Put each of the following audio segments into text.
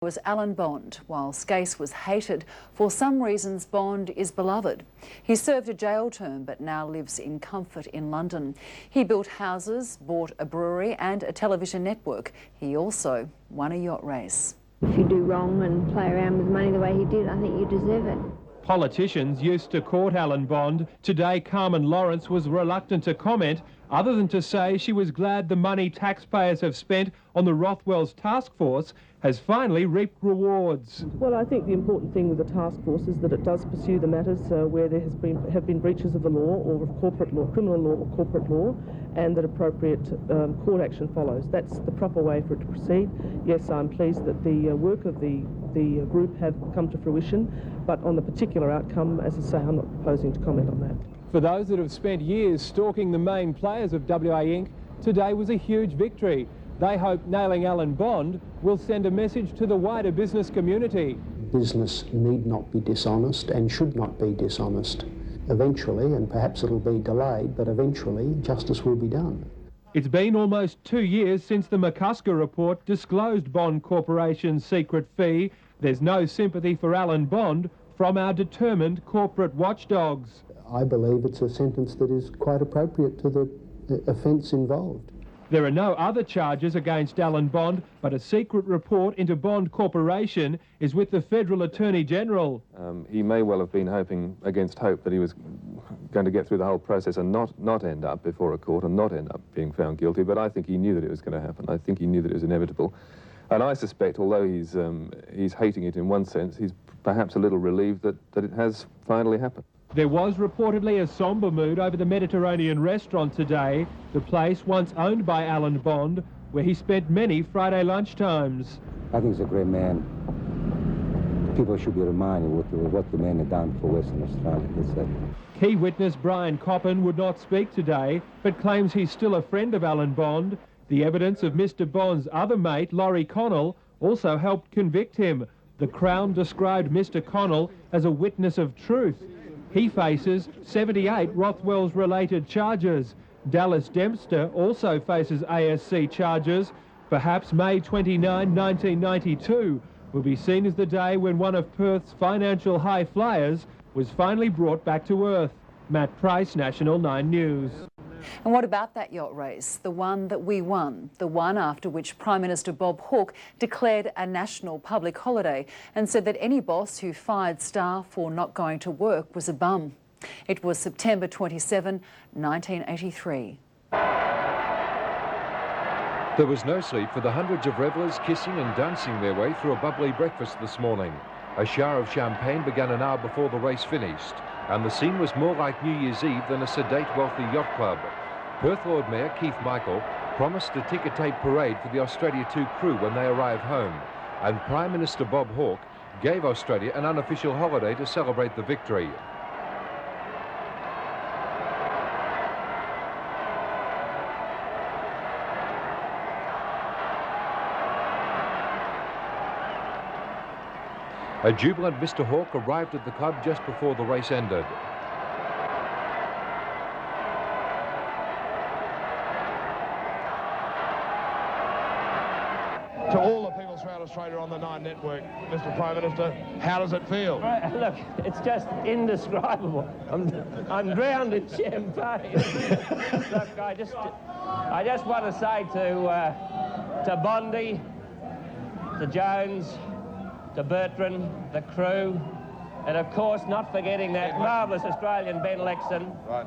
Was Alan Bond. While Skase was hated, for some reasons Bond is beloved. He served a jail term but now lives in comfort in London. He built houses, bought a brewery and a television network. He also won a yacht race. If you do wrong and play around with money the way he did, I think you deserve it. Politicians used to court Alan Bond. Today, Carmen Lawrence was reluctant to comment, other than to say she was glad the money taxpayers have spent on the Rothwell's task force has finally reaped rewards. Well, I think the important thing with the task force is that it does pursue the matters where there have been breaches of the law or of corporate law, criminal law or corporate law, and that appropriate court action follows. That's the proper way for it to proceed. Yes, I'm pleased that the work of the group have come to fruition, but on the particular outcome, as I say, I'm not proposing to comment on that. For those that have spent years stalking the main players of WA Inc., today was a huge victory. They hope nailing Alan Bond will send a message to the wider business community. Business need not be dishonest and should not be dishonest. Eventually, and perhaps it'll be delayed, but eventually justice will be done. It's been almost 2 years since the McCusker report disclosed Bond Corporation's secret fee. There's no sympathy for Alan Bond from our determined corporate watchdogs. I believe it's a sentence that is quite appropriate to the offence involved. There are no other charges against Alan Bond, but a secret report into Bond Corporation is with the Federal Attorney-General. He may well have been hoping against hope that he was going to get through the whole process and not end up before a court and not end up being found guilty, but I think he knew that it was going to happen. I think he knew that it was inevitable. And I suspect, although he's hating it in one sense, he's perhaps a little relieved that it has finally happened. There was reportedly a sombre mood over the Mediterranean restaurant today, the place once owned by Alan Bond, where he spent many Friday lunchtimes. I think he's a great man. People should be reminded what the man had done for Western Australia. That's it. Key witness Brian Coppin would not speak today, but claims he's still a friend of Alan Bond. The evidence of Mr Bond's other mate, Laurie Connell, also helped convict him. The Crown described Mr Connell as a witness of truth. He faces 78 Rothwell's-related charges. Dallas Dempster also faces ASC charges. Perhaps May 29, 1992 will be seen as the day when one of Perth's financial high flyers was finally brought back to earth. Matt Price, National 9 News. And what about that yacht race, the one that we won, the one after which Prime Minister Bob Hawke declared a national public holiday and said that any boss who fired staff for not going to work was a bum? It was September 27, 1983. There was no sleep for the hundreds of revellers kissing and dancing their way through a bubbly breakfast this morning. A shower of champagne began an hour before the race finished, and the scene was more like New Year's Eve than a sedate, wealthy yacht club. Perth Lord Mayor Keith Michael promised a ticker-tape parade for the Australia 2 crew when they arrive home, and Prime Minister Bob Hawke gave Australia an unofficial holiday to celebrate the victory. A jubilant Mr Hawke arrived at the club just before the race ended. To all the people throughout Australia on the Nine Network, Mr Prime Minister, how does it feel? Look, it's just indescribable. I'm drowned in champagne. Look, I just want to say to Bondi, to Jones, to Bertrand, the crew, and of course not forgetting that marvellous Australian Ben Lexon. Right.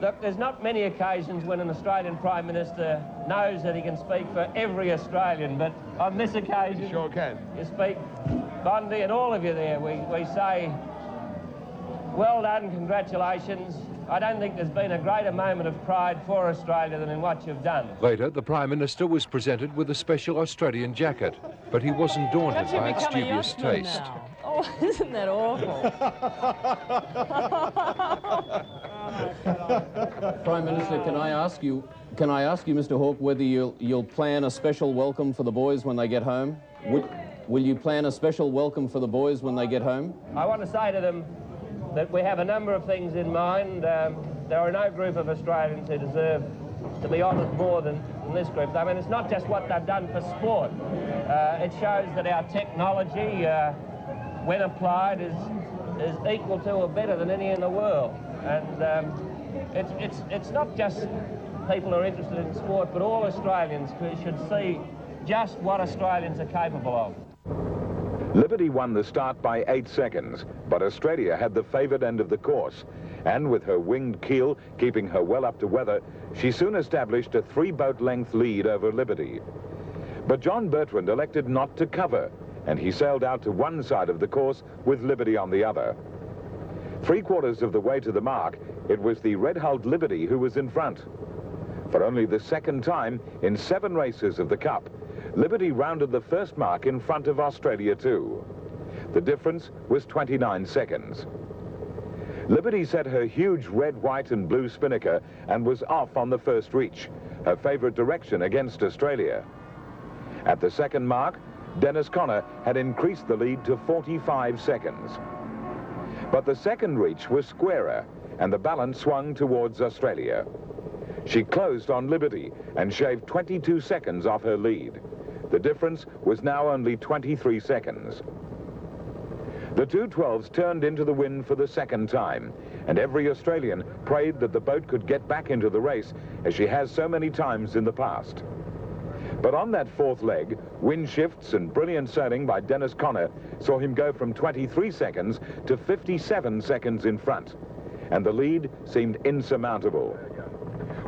Look, there's not many occasions when an Australian Prime Minister knows that he can speak for every Australian, but on this occasion... You sure can. You speak, Bondi, and all of you there, we say, well done, congratulations. I don't think there's been a greater moment of pride for Australia than in what you've done. Later, the Prime Minister was presented with a special Australian jacket, but he wasn't daunted by its dubious taste. Oh, isn't that awful? Prime Minister, can I ask you, Mr Hawke, whether you'll plan a special welcome for the boys when they get home? Will you plan a special welcome for the boys when they get home? I want to say to them that we have a number of things in mind. There are no group of Australians who deserve to be honoured more than in this group. I mean, it's not just what they've done for sport. It shows that our technology, when applied, is equal to or better than any in the world. And it's not just people who are interested in sport, but all Australians should see just what Australians are capable of. Liberty won the start by 8 seconds, but Australia had the favoured end of the course. And with her winged keel keeping her well up to weather, she soon established a 3-boat length lead over Liberty. But John Bertrand elected not to cover, and he sailed out to one side of the course with Liberty on the other. 3/4 of the way to the mark, it was the red-hulled Liberty who was in front. For only the second time in 7 races of the Cup, Liberty rounded the first mark in front of Australia too. The difference was 29 seconds. Liberty set her huge red, white and blue spinnaker and was off on the first reach, her favourite direction against Australia. At the second mark, Dennis Conner had increased the lead to 45 seconds. But the second reach was squarer and the balance swung towards Australia. She closed on Liberty and shaved 22 seconds off her lead. The difference was now only 23 seconds. The 212s turned into the wind for the second time, and every Australian prayed that the boat could get back into the race, as she has so many times in the past. But on that fourth leg, wind shifts and brilliant sailing by Dennis Conner saw him go from 23 seconds to 57 seconds in front, and the lead seemed insurmountable.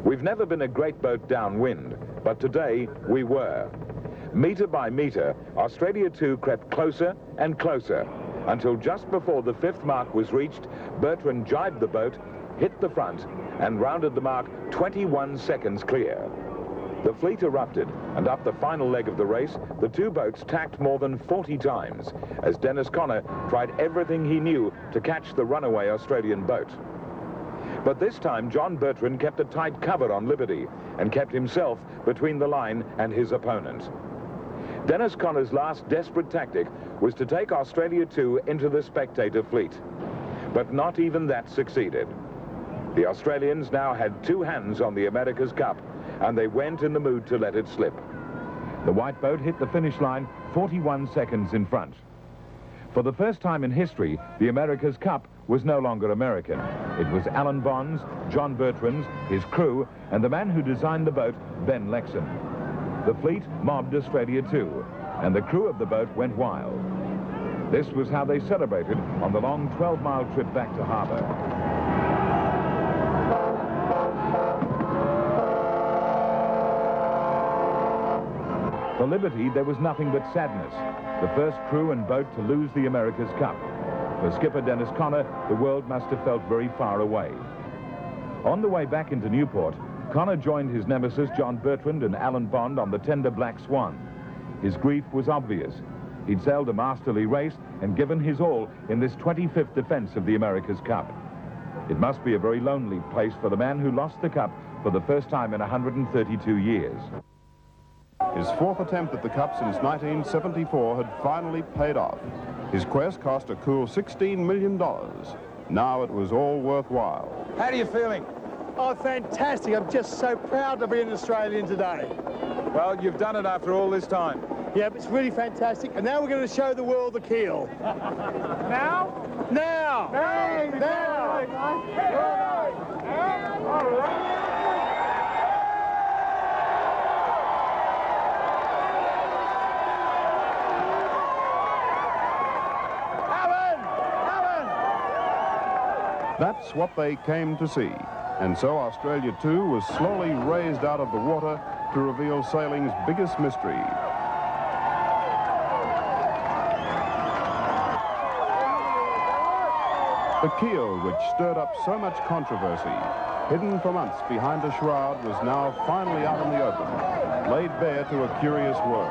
We've never been a great boat downwind, but today we were. Metre by metre, Australia 2 crept closer and closer, until just before the 5th mark was reached, Bertrand jibed the boat, hit the front, and rounded the mark 21 seconds clear. The fleet erupted, and up the final leg of the race, the 2 boats tacked more than 40 times, as Dennis Conner tried everything he knew to catch the runaway Australian boat. But this time, John Bertrand kept a tight cover on Liberty, and kept himself between the line and his opponent. Dennis Conner's last desperate tactic was to take Australia 2 into the spectator fleet. But not even that succeeded. The Australians now had 2 hands on the America's Cup, and they went in the mood to let it slip. The white boat hit the finish line 41 seconds in front. For the first time in history, the America's Cup was no longer American. It was Alan Bond's, John Bertrand's, his crew, and the man who designed the boat, Ben Lexon. The fleet mobbed Australia 2, and the crew of the boat went wild. This was how they celebrated on the long 12-mile trip back to harbour. For Liberty, there was nothing but sadness. The first crew and boat to lose the America's Cup. For skipper Dennis Conner, the world must have felt very far away. On the way back into Newport, Conner joined his nemesis John Bertrand and Alan Bond on the tender Black Swan. His grief was obvious. He'd sailed a masterly race and given his all in this 25th defence of the America's Cup. It must be a very lonely place for the man who lost the Cup for the first time in 132 years. His 4th attempt at the Cup since 1974 had finally paid off. His quest cost a cool $16 million. Now it was all worthwhile. How are you feeling? Oh, fantastic. I'm just so proud to be an Australian today. Well, you've done it after all this time. Yeah, it's really fantastic. And now we're going to show the world the keel. Now? Now! Hey, now! All right. That's what they came to see. And so Australia 2 was slowly raised out of the water to reveal sailing's biggest mystery. The keel, which stirred up so much controversy, hidden for months behind a shroud, was now finally out in the open, laid bare to a curious world.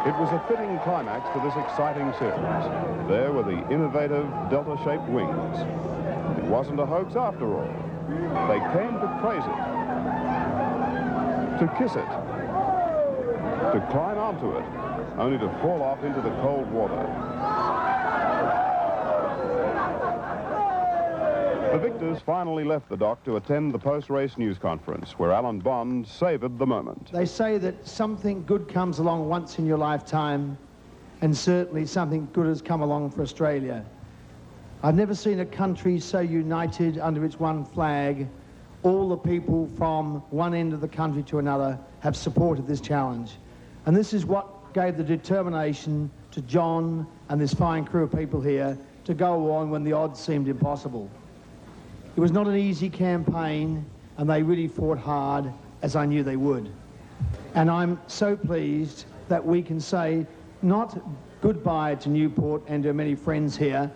It was a fitting climax to this exciting series. There were the innovative delta-shaped wings. It wasn't a hoax after all. They came to praise it, to kiss it, to climb onto it, only to fall off into the cold water. The victors finally left the dock to attend the post-race news conference, where Alan Bond savoured the moment. They say that something good comes along once in your lifetime, and certainly something good has come along for Australia. I've never seen a country so united under its one flag. All the people from one end of the country to another have supported this challenge. And this is what gave the determination to John and this fine crew of people here to go on when the odds seemed impossible. It was not an easy campaign, and they really fought hard, as I knew they would. And I'm so pleased that we can say not goodbye to Newport and to many friends here,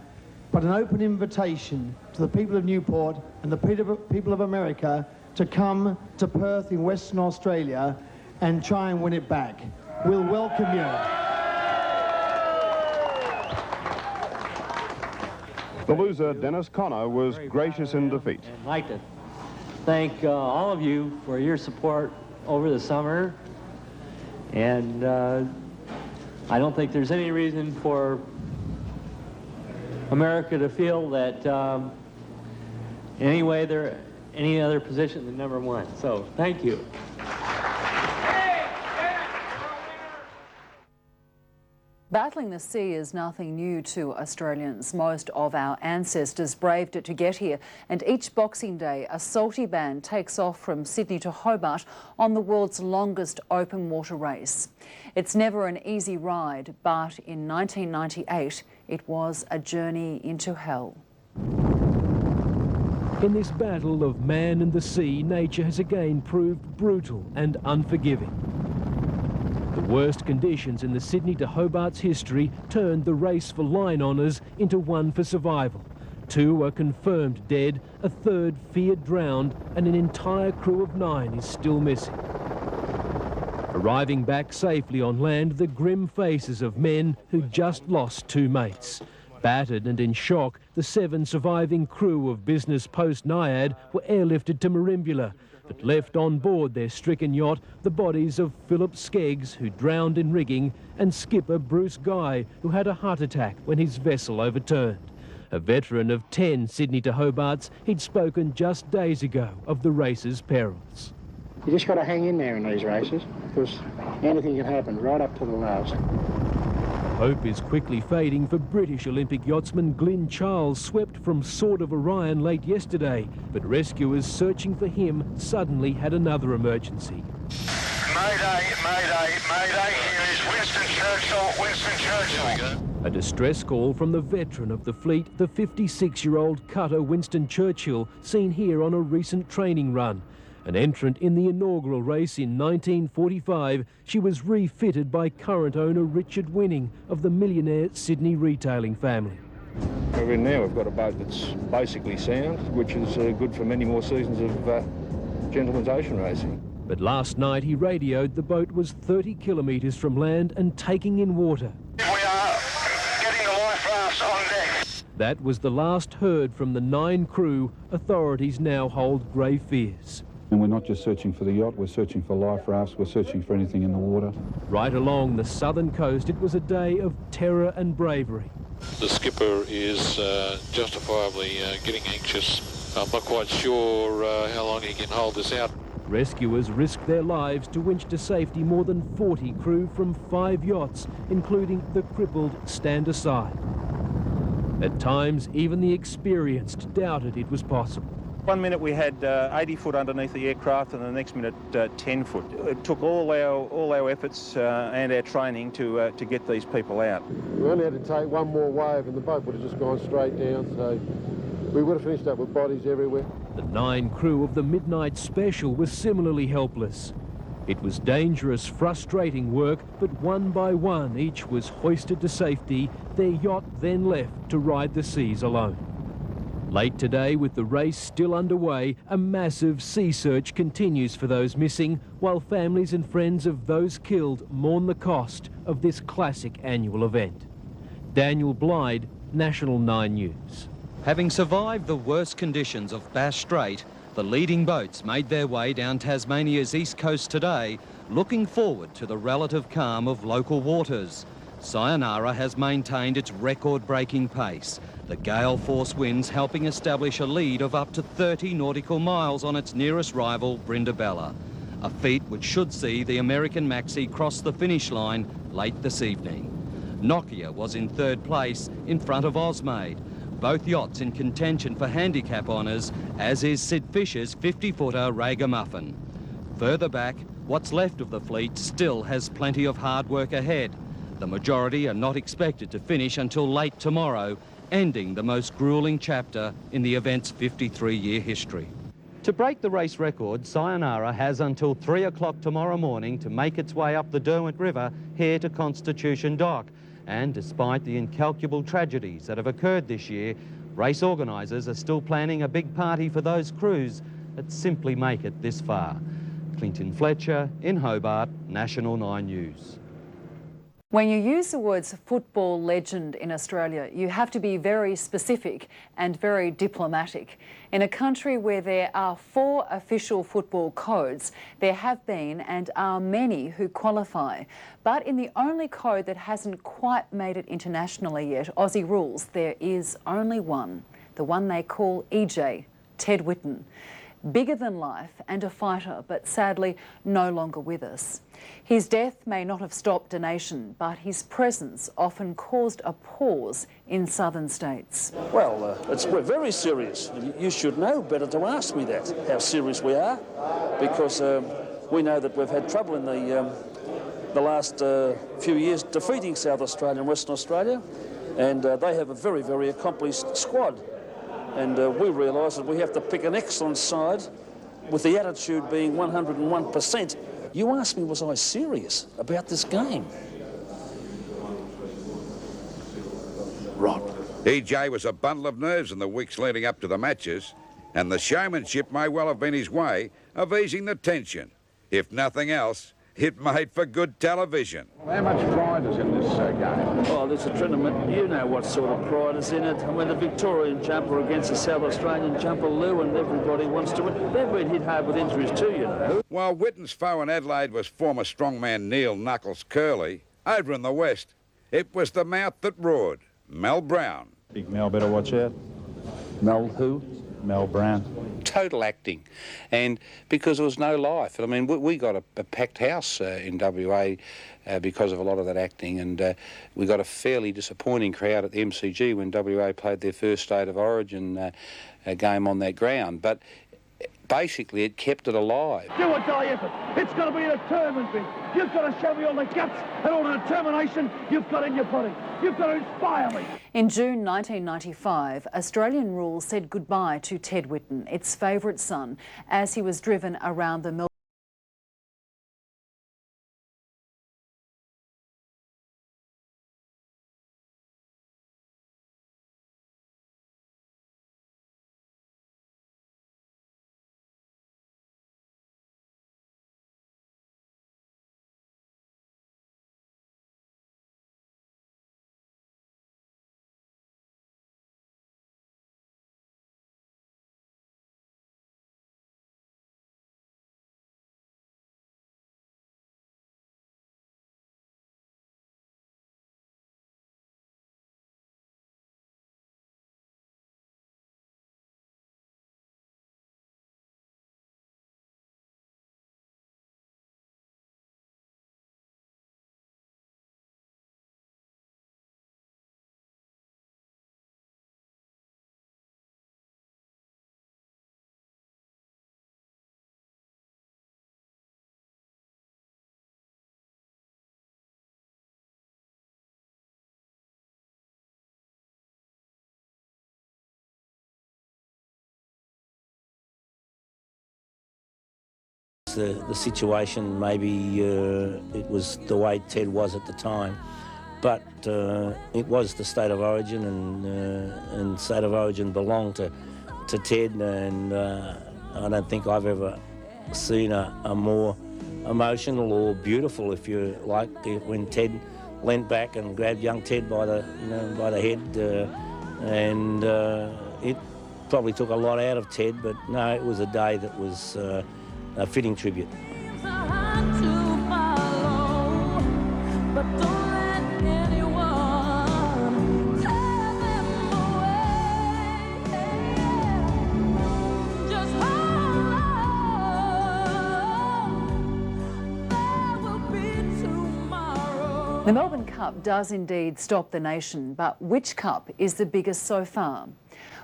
but an open invitation to the people of Newport and the people of America to come to Perth in Western Australia and try and win it back. We'll welcome you. The loser, Dennis Connor, was gracious in defeat. I'd like to thank all of you for your support over the summer. And I don't think there's any reason for America to feel that in any way they're any other position than number one. So thank you. Battling the sea is nothing new to Australians. Most of our ancestors braved it to get here, and each Boxing Day a salty band takes off from Sydney to Hobart on the world's longest open water race. It's never an easy ride, but in 1998 it was a journey into hell. In this battle of man and the sea, nature has again proved brutal and unforgiving. The worst conditions in the Sydney to Hobart's history turned the race for line honours into one for survival. 2 are confirmed dead, a third feared drowned, and an entire crew of 9 is still missing. Arriving back safely on land, the grim faces of men who just lost 2 mates. Battered and in shock, the 7 surviving crew of business post Naiad were airlifted to Merimbula, but left on board their stricken yacht the bodies of Philip Skeggs, who drowned in rigging, and skipper Bruce Guy, who had a heart attack when his vessel overturned. A veteran of 10 Sydney to Hobarts, he'd spoken just days ago of the race's perils. You just got to hang in there in these races, because anything can happen right up to the last. Hope is quickly fading for British Olympic yachtsman Glyn Charles, swept from Sword of Orion late yesterday, but rescuers searching for him suddenly had another emergency. Mayday, mayday, mayday, here is Winston Churchill, Winston Churchill. A distress call from the veteran of the fleet, the 56-year-old cutter Winston Churchill, seen here on a recent training run. An entrant in the inaugural race in 1945, she was refitted by current owner Richard Winning of the millionaire Sydney retailing family. We're in now, we've got a boat that's basically sound, which is good for many more seasons of gentlemen's ocean racing. But last night he radioed the boat was 30 kilometres from land and taking in water. We are getting the life rafts on deck. That was the last heard from the 9 crew. Authorities now hold grave fears. And we're not just searching for the yacht, we're searching for life rafts, we're searching for anything in the water. Right along the southern coast, it was a day of terror and bravery. The skipper is justifiably getting anxious. I'm not quite sure how long he can hold this out. Rescuers risked their lives to winch to safety more than 40 crew from 5 yachts, including the crippled Stand Aside. At times, even the experienced doubted it was possible. 1 minute we had 80 foot underneath the aircraft, and the next minute 10 foot. It took all our efforts and our training to get these people out. We only had to take one more wave and the boat would have just gone straight down, so we would have finished up with bodies everywhere. The 9 crew of the Midnight Special was similarly helpless. It was dangerous, frustrating work, but one by one each was hoisted to safety, their yacht then left to ride the seas alone. Late today, with the race still underway, a massive sea search continues for those missing, while families and friends of those killed mourn the cost of this classic annual event. Daniel Blyde, National 9 News. Having survived the worst conditions of Bass Strait, the leading boats made their way down Tasmania's east coast today, looking forward to the relative calm of local waters. Sayonara has maintained its record-breaking pace. The gale force winds helping establish a lead of up to 30 nautical miles on its nearest rival, Brindabella. A feat which should see the American Maxi cross the finish line late this evening. Nokia was in third place in front of Osmaid. Both yachts in contention for handicap honours, as is Sid Fisher's 50-footer Ragamuffin. Further back, what's left of the fleet still has plenty of hard work ahead. The majority are not expected to finish until late tomorrow, ending the most gruelling chapter in the event's 53-year history. To break the race record, Sayonara has until 3 o'clock tomorrow morning to make its way up the Derwent River here to Constitution Dock. And despite the incalculable tragedies that have occurred this year, race organisers are still planning a big party for those crews that simply make it this far. Clinton Fletcher in Hobart, National 9 News. When you use the words football legend in Australia, you have to be very specific and very diplomatic. In a country where there are 4 official football codes, there have been and are many who qualify. But in the only code that hasn't quite made it internationally yet, Aussie rules, there is only one, the one they call EJ, Ted Whitten. Bigger than life and a fighter, but sadly no longer with us. His death may not have stopped a nation, but his presence often caused a pause in southern states. Well, we're very serious. You should know better to ask me that, how serious we are, because we know that we've had trouble in the last few years defeating South Australia and Western Australia, and they have a very, very accomplished squad. And we realise that we have to pick an excellent side with the attitude being 101%. You asked me, was I serious about this game? Right. EJ was a bundle of nerves in the weeks leading up to the matches, and the showmanship may well have been his way of easing the tension. If nothing else, it made for good television. How much pride is in this game? Oh, there's a tournament. You know what sort of pride is in it. I mean, the Victorian jumper against the South Australian jumper, Lou, and everybody wants to win. They've been hit hard with injuries too, you know. While Whitten's foe in Adelaide was former strongman Neil Knuckles Curley, over in the West, it was the mouth that roared, Mel Brown. Big Mel better watch out. Mel who? Mel Brown. Total acting, and because there was no life. I mean, we got a packed house in WA because of a lot of that acting, and we got a fairly disappointing crowd at the MCG when WA played their first State of Origin game on that ground. But basically, it kept it alive. Do or die effort. It's got to be a determined thing. You've got to show me all the guts and all the determination you've got in your body. You've got to inspire me. In June 1995, Australian rules said goodbye to Ted Whitten, its favourite son, as he was driven around the Melbourne. The situation, maybe it was the way Ted was at the time, but it was the State of Origin, and State of Origin belonged to Ted, and I don't think I've ever seen a more emotional or beautiful, if you like, when Ted leant back and grabbed young Ted by the head, and it probably took a lot out of Ted, but no, it was a day that was a fitting tribute. But don't let anyone The Melbourne Cup does indeed stop the nation, but which cup is the biggest so far?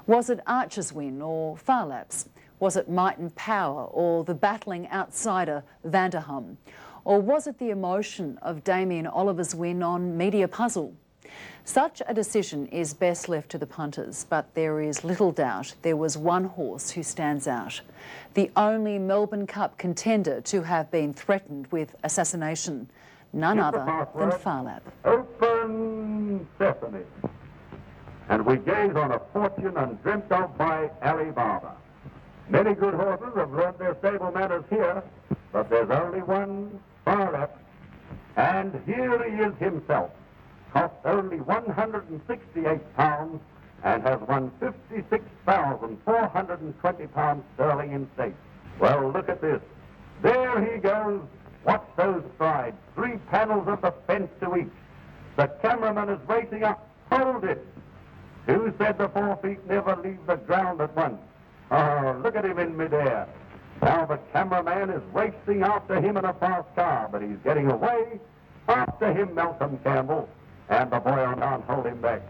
Was it Archer's win or Phar Lap's? Was it Might and Power or the battling outsider Vanderham? Or was it the emotion of Damien Oliver's win on Media Puzzle? Such a decision is best left to the punters, but there is little doubt there was one horse who stands out. The only Melbourne Cup contender to have been threatened with assassination. None other than Phar Lap. Open sesame. And we gaze on a fortune undreamt of by Alibaba. Many good horses have learned their stable manners here, but there's only one, Phar Lap. And here he is himself. Cost only £168 and has won £56,420 sterling in stakes. Well, look at this. There he goes. Watch those strides. 3 panels of the fence to each. The cameraman is racing up. Hold it. Who said the 4 feet never leave the ground at once? Oh, look at him in midair. Now the cameraman is racing after him in a fast car, but he's getting away. After him, Malcolm Campbell. And the boy can't hold him back.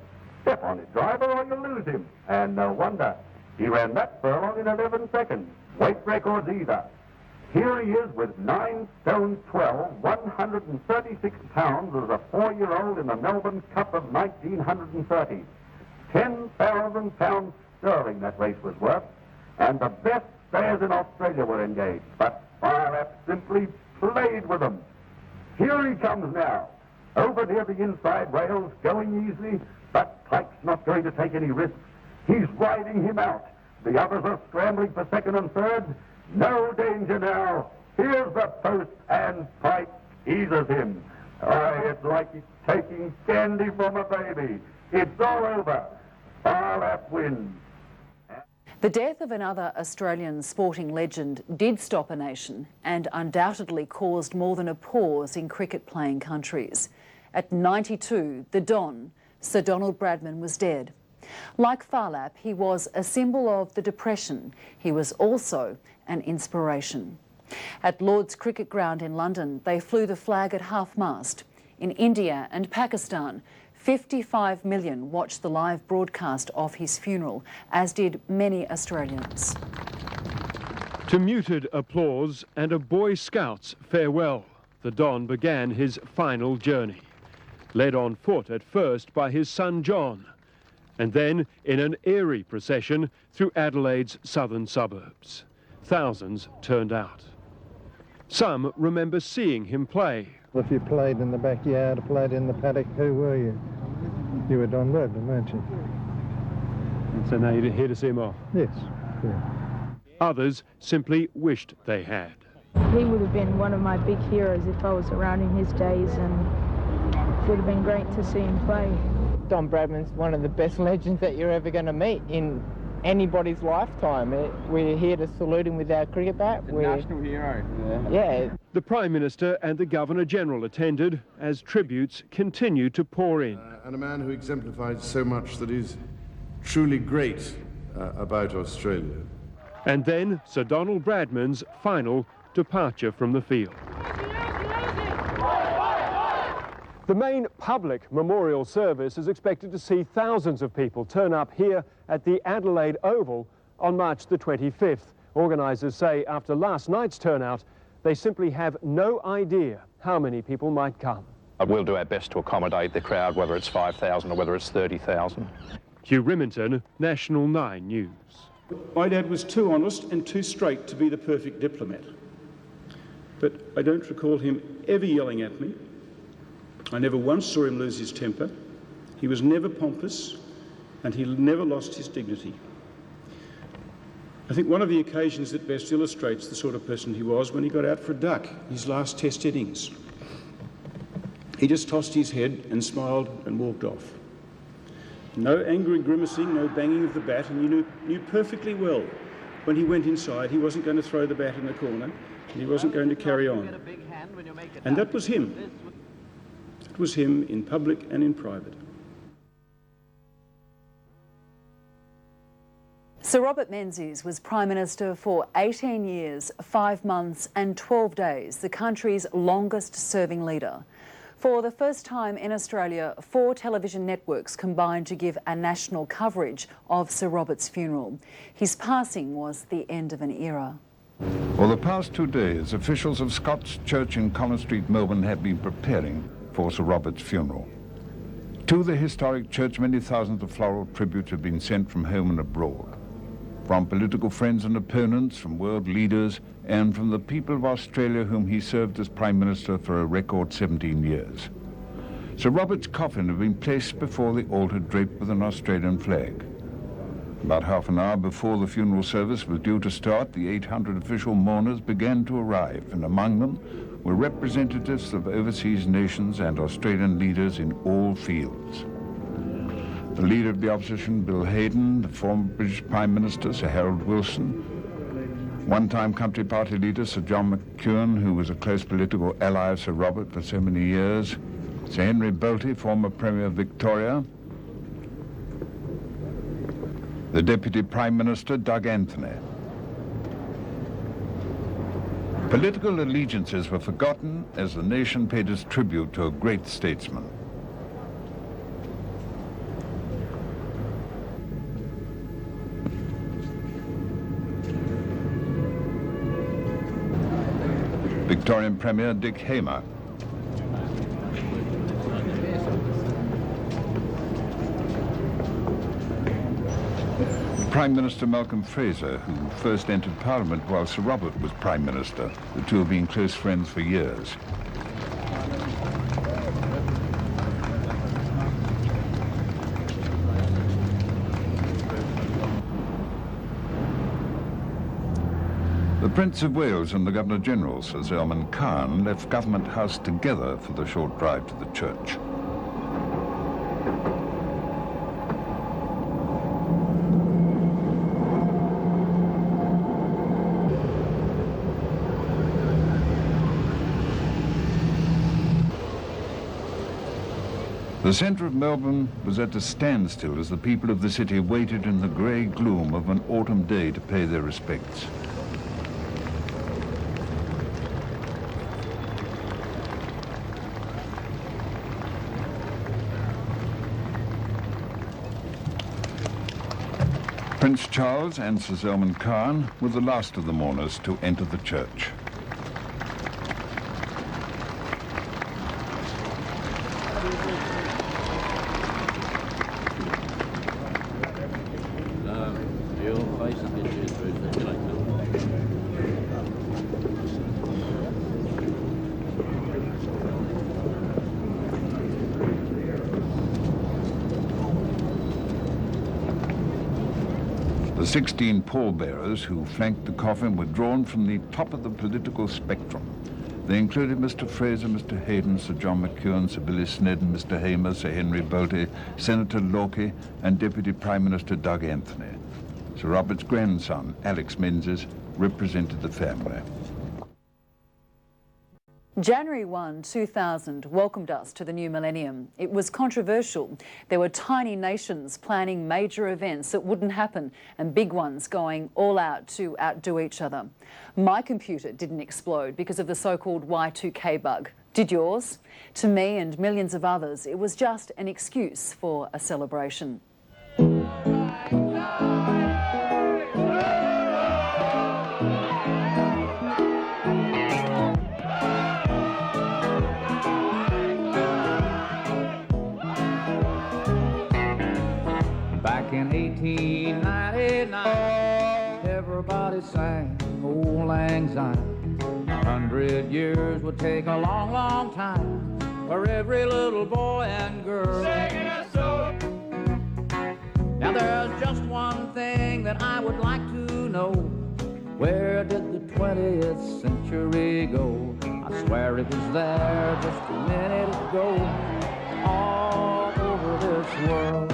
Step on it, driver, or you'll lose him. And no wonder. He ran that furlong in 11 seconds. Weight records either. Here he is with 9 stone 12, 136 pounds as a 4-year-old in the Melbourne Cup of 1930. £10,000 sterling that race was worth, and the best stayers in Australia were engaged. But Phar Lap simply played with them. Here he comes now, over near the inside rails, going easily, but Pike's not going to take any risks. He's riding him out. The others are scrambling for second and third. No danger now. Here's the post, and Pike eases him. Oh, it's like he's taking candy from a baby. It's all over. Phar Lap wins. The death of another Australian sporting legend did stop a nation and undoubtedly caused more than a pause in cricket-playing countries. At 92, the Don, Sir Donald Bradman, was dead. Like Phar Lap, he was a symbol of the Depression. He was also an inspiration. At Lord's Cricket Ground in London, they flew the flag at half-mast. In India and Pakistan, 55 million watched the live broadcast of his funeral, as did many Australians. To muted applause and a Boy Scout's farewell, the Don began his final journey. Led on foot at first by his son John, and then in an airy procession through Adelaide's southern suburbs. Thousands turned out. Some remember seeing him play. If you played in the backyard or played in the paddock, who were you? You were Don Bradman, weren't you? And so now you're here to see him off? Yes. Yeah. Others simply wished they had. He would have been one of my big heroes if I was around in his days, and it would have been great to see him play. Don Bradman's one of the best legends that you're ever going to meet in anybody's lifetime. We're here to salute him with our cricket bat. We're national hero. Yeah. The Prime Minister and the Governor-General attended as tributes continued to pour in. And a man who exemplified so much that is truly great about Australia. And then Sir Donald Bradman's final departure from the field. The main public memorial service is expected to see thousands of people turn up here at the Adelaide Oval on March the 25th. Organisers say after last night's turnout, they simply have no idea how many people might come. We'll do our best to accommodate the crowd, whether it's 5,000 or whether it's 30,000. Hugh Rimmington, National 9 News. My dad was too honest and too straight to be the perfect diplomat. But I don't recall him ever yelling at me. I never once saw him lose his temper. He was never pompous, and he never lost his dignity. I think one of the occasions that best illustrates the sort of person he was when he got out for a duck, his last Test innings. He just tossed his head and smiled and walked off. No angry grimacing, no banging of the bat, and you knew perfectly well when he went inside he wasn't going to throw the bat in the corner, and he wasn't going to carry on. And that was him. It was him in public and in private. Sir Robert Menzies was Prime Minister for 18 years, 5 months and 12 days, the country's longest-serving leader. For the first time in Australia, 4 television networks combined to give a national coverage of Sir Robert's funeral. His passing was the end of an era. For the past 2 days, officials of Scott's Church in Collins Street, Melbourne, have been preparing for Sir Robert's funeral. To the historic church, many thousands of floral tributes have been sent from home and abroad, from political friends and opponents, from world leaders, and from the people of Australia, whom he served as Prime Minister for a record 17 years. Sir Robert's coffin had been placed before the altar draped with an Australian flag. About half an hour before the funeral service was due to start, the 800 official mourners began to arrive, and among them were representatives of overseas nations and Australian leaders in all fields. The leader of the opposition, Bill Hayden, the former British Prime Minister, Sir Harold Wilson, one-time Country Party leader, Sir John McEwen, who was a close political ally of Sir Robert for so many years, Sir Henry Bolte, former Premier of Victoria, the Deputy Prime Minister, Doug Anthony. Political allegiances were forgotten as the nation paid its tribute to a great statesman. Victorian Premier Dick Hamer. Prime Minister Malcolm Fraser, who first entered Parliament while Sir Robert was Prime Minister. The two have been close friends for years. The Prince of Wales and the Governor-General, Sir Salman Khan, left Government House together for the short drive to the church. The centre of Melbourne was at a standstill as the people of the city waited in the grey gloom of an autumn day to pay their respects. Prince Charles and Sir Salman Khan were the last of the mourners to enter the church. The 16 pallbearers who flanked the coffin were drawn from the top of the political spectrum. They included Mr. Fraser, Mr. Hayden, Sir John McEwen, Sir Billy Snedden, Mr. Hamer, Sir Henry Bolte, Senator Lorkie, and Deputy Prime Minister Doug Anthony. Sir Robert's grandson, Alex Menzies, represented the family. January 1, 2000 welcomed us to the new millennium. It was controversial. There were tiny nations planning major events that wouldn't happen and big ones going all out to outdo each other. My computer didn't explode because of the so-called Y2K bug. Did yours? To me and millions of others, it was just an excuse for a celebration. Back in 1899, everybody sang Old Lang Syne. 100 years would take a long, long time for every little boy and girl. Singing a song. Now there's just one thing that I would like to know. Where did the 20th century go? I swear it was there just a minute ago. All over this world.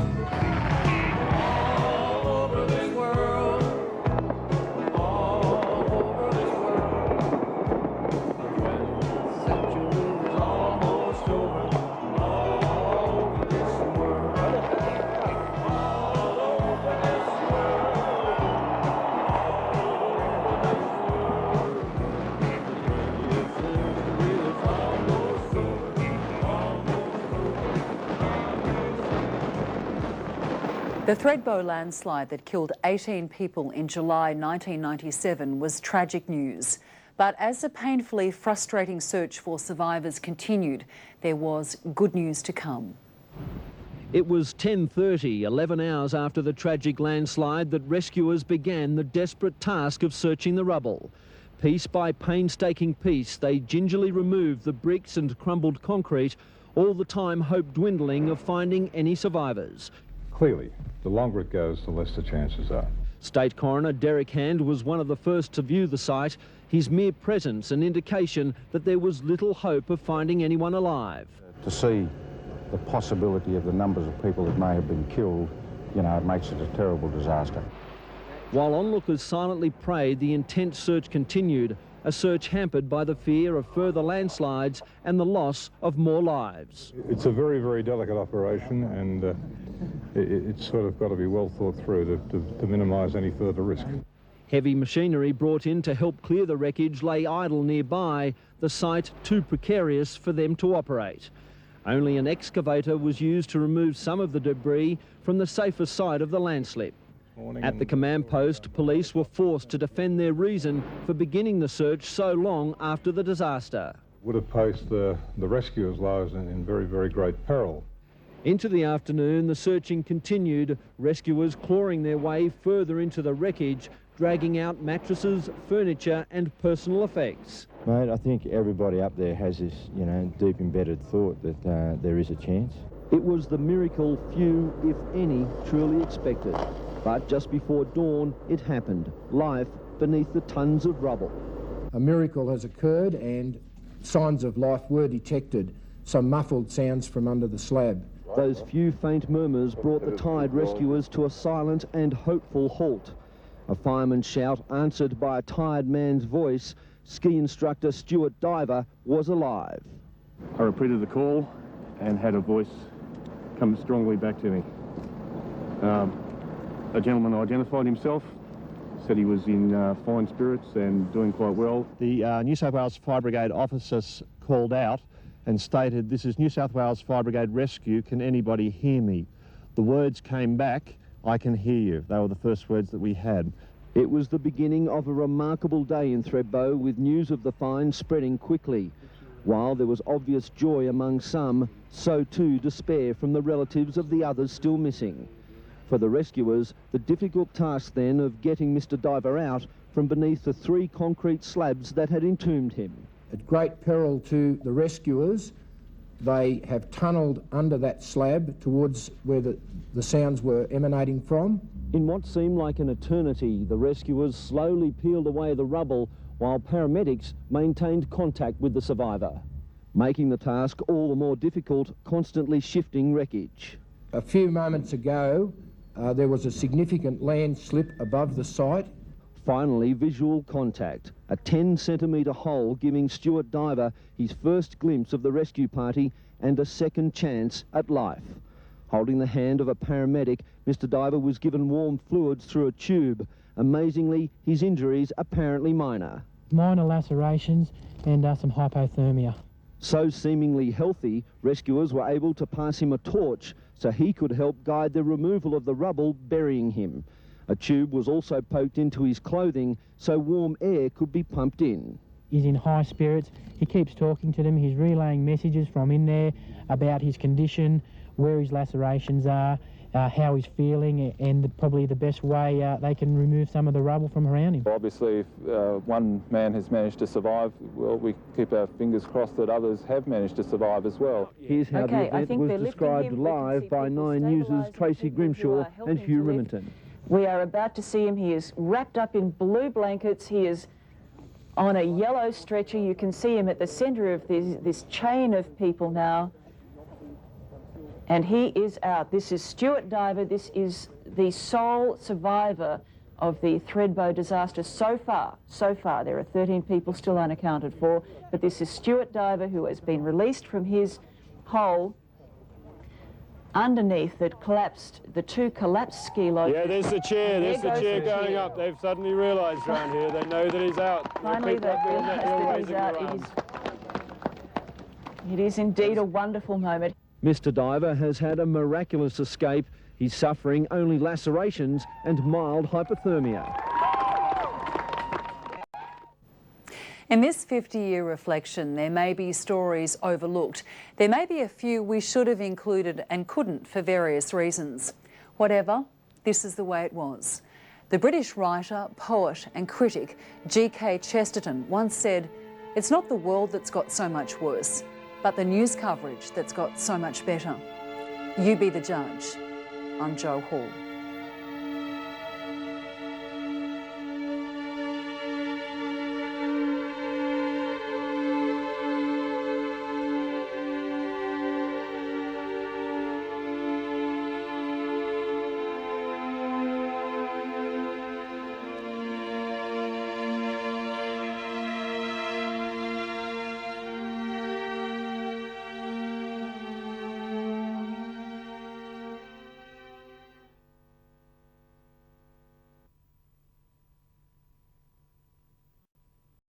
The Thredbo landslide that killed 18 people in July 1997 was tragic news. But as the painfully frustrating search for survivors continued, there was good news to come. It was 10:30, 11 hours after the tragic landslide, that rescuers began the desperate task of searching the rubble. Piece by painstaking piece, they gingerly removed the bricks and crumbled concrete, all the time hope dwindling of finding any survivors. Clearly, the longer it goes, the less the chances are. State Coroner Derek Hand was one of the first to view the site. His mere presence an indication that there was little hope of finding anyone alive. To see the possibility of the numbers of people that may have been killed, you know, it makes it a terrible disaster. While onlookers silently prayed, the intense search continued, a search hampered by the fear of further landslides and the loss of more lives. It's a very, very delicate operation, and it's sort of got to be well thought through to minimise any further risk. Heavy machinery brought in to help clear the wreckage lay idle nearby, the site too precarious for them to operate. Only an excavator was used to remove some of the debris from the safer side of the landslip. At the command post, police were forced to defend their reason for beginning the search so long after the disaster. Would have placed the rescuers' lives in very, very great peril. Into the afternoon, the searching continued, rescuers clawing their way further into the wreckage, dragging out mattresses, furniture and personal effects. Mate, I think everybody up there has this, you know, deep embedded thought that there is a chance. It was the miracle few, if any, truly expected. But just before dawn, it happened. Life beneath the tons of rubble. A miracle has occurred and signs of life were detected. Some muffled sounds from under the slab. Those few faint murmurs brought the tired rescuers to a silent and hopeful halt. A fireman's shout answered by a tired man's voice. Ski instructor Stuart Diver was alive. I repeated the call and had a voice come strongly back to me. A gentleman identified himself, said he was in fine spirits and doing quite well. The New South Wales Fire Brigade officers called out and stated, "This is New South Wales Fire Brigade Rescue, can anybody hear me?" The words came back, "I can hear you." They were the first words that we had. It was the beginning of a remarkable day in Thredbo, with news of the find spreading quickly. While there was obvious joy among some, so too despair from the relatives of the others still missing. For the rescuers, the difficult task then of getting Mr. Diver out from beneath the 3 concrete slabs that had entombed him. At great peril to the rescuers, they have tunnelled under that slab towards where the sounds were emanating from. In what seemed like an eternity, the rescuers slowly peeled away the rubble while paramedics maintained contact with the survivor, making the task all the more difficult, constantly shifting wreckage. A few moments ago, there was a significant landslip above the site. Finally, visual contact, a 10-centimetre hole giving Stuart Diver his first glimpse of the rescue party and a second chance at life. Holding the hand of a paramedic, Mr. Diver was given warm fluids through a tube. Amazingly, his injuries apparently minor. Minor lacerations and some hypothermia. So seemingly healthy, rescuers were able to pass him a torch so he could help guide the removal of the rubble burying him. A tube was also poked into his clothing so warm air could be pumped in. He's in high spirits. He keeps talking to them. He's relaying messages from in there about his condition, where his lacerations are, how he's feeling, and probably the best way they can remove some of the rubble from around him. Obviously, if one man has managed to survive, well, we keep our fingers crossed that others have managed to survive as well. Here's how the event was described live by 9 News' Tracy Grimshaw and Hugh Remington. We are about to see him. He is wrapped up in blue blankets. He is on a yellow stretcher. You can see him at the centre of this chain of people now. And he is out. This is Stuart Diver. This is the sole survivor of the Thredbo disaster so far. There are 13 people still unaccounted for, but this is Stuart Diver, who has been released from his hole underneath that collapsed, the 2 collapsed ski lodges. Yeah, there's the chair. There's the chair going up. They've suddenly realised around here. They know that he's out. Finally, they realise that he's out. It is indeed a wonderful moment. Mr. Diver has had a miraculous escape He's suffering only lacerations and mild hypothermia. In this 50-year reflection, there may be stories overlooked. There may be a few we should have included and couldn't for various reasons. Whatever, this is the way it was. The British writer, poet and critic G.K. Chesterton once said, "It's not the world that's got so much worse, but the news coverage that's got so much better." You be the judge. I'm Jo Hall.